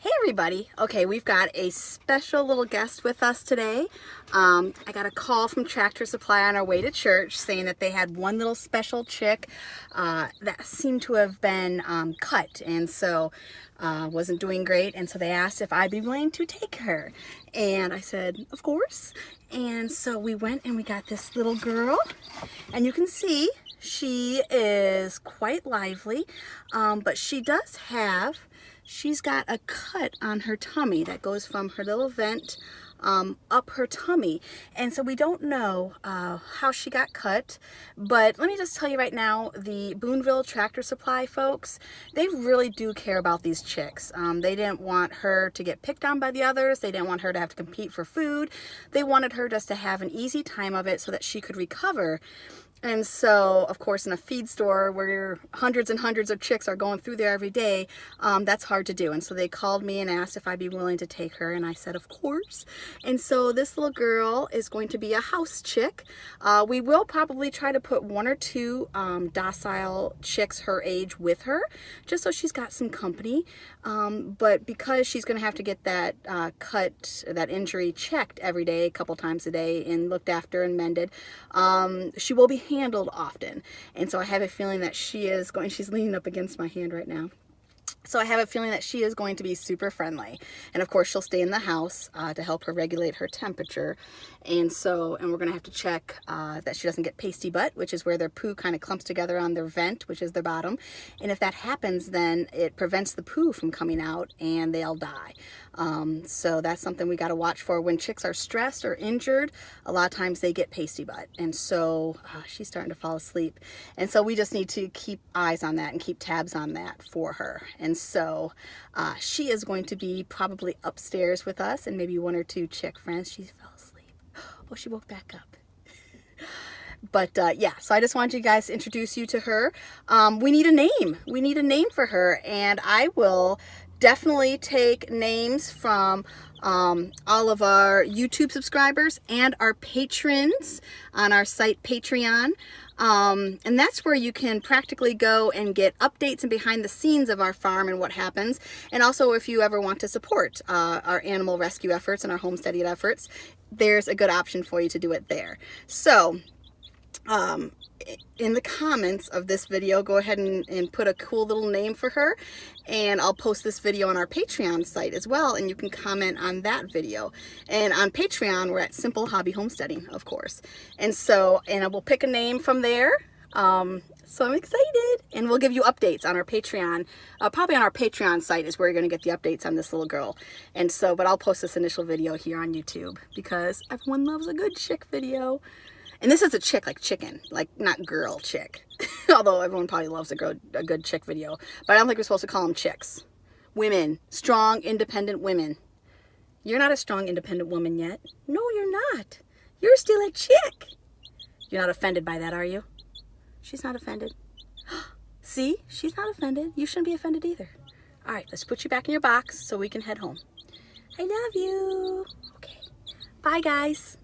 Hey everybody. Okay, we've got a special little guest with us today. I got a call from Tractor Supply on our way to church saying that they had one little special chick that seemed to have been cut, and so wasn't doing great, and so they asked if I'd be willing to take her. And I said, of course. And so we went and we got this little girl, and you can see she is quite lively, but she's got a cut on her tummy that goes from her little vent up her tummy. And so we don't know how she got cut, but let me just tell you right now, the Boonville Tractor Supply folks, they really do care about these chicks. They didn't want her to get picked on by the others. They didn't want her to have to compete for food. They wanted her just to have an easy time of it so that she could recover. And so, of course, in a feed store where hundreds and hundreds of chicks are going through there every day, that's hard to do. And so they called me and asked if I'd be willing to take her, and I said, of course. And so this little girl is going to be a house chick. We will probably try to put one or two docile chicks her age with her, just so she's got some company. But because she's going to have to get that that injury checked every day, a couple times a day, and looked after and mended, she will be handled often. And so I have a feeling that she's leaning up against my hand right now. So I have a feeling that she is going to be super friendly. And of course she'll stay in the house to help her regulate her temperature. And we're going to have to check that she doesn't get pasty butt, which is where their poo kind of clumps together on their vent, which is their bottom. And if that happens, then it prevents the poo from coming out and they'll die. So that's something we got to watch for. When chicks are stressed or injured, a lot of times they get pasty butt. And so she's starting to fall asleep. And so we just need to keep eyes on that and keep tabs on that for her. And so she is going to be probably upstairs with us and maybe one or two chick friends. She fell asleep. Oh, she woke back up. But yeah, so I just wanted you guys to introduce you to her. We need a name. We need a name for her. And I will definitely take names from all of our YouTube subscribers and our patrons on our site Patreon. And that's where you can practically go and get updates and behind the scenes of our farm and what happens. And also if you ever want to support our animal rescue efforts and our homesteading efforts, there's a good option for you to do it there. So in the comments of this video, go ahead and put a cool little name for her, and I'll post this video on our Patreon site as well, and you can comment on that video. And on Patreon, we're at Simple Hobby Homesteading, of course. And I will pick a name from there. So I'm excited, and we'll give you updates on our Patreon. Probably on our Patreon site is where you're going to get the updates on this little girl. And so, but I'll post this initial video here on YouTube because everyone loves a good chick video. And this is a chick, like chicken, like not girl chick. Although everyone probably loves a good chick video. But I don't think we're supposed to call them chicks. Women, strong, independent women. You're not a strong, independent woman yet. No, you're not. You're still a chick. You're not offended by that, are you? She's not offended. See, she's not offended. You shouldn't be offended either. All right, let's put you back in your box so we can head home. I love you. Okay, bye guys.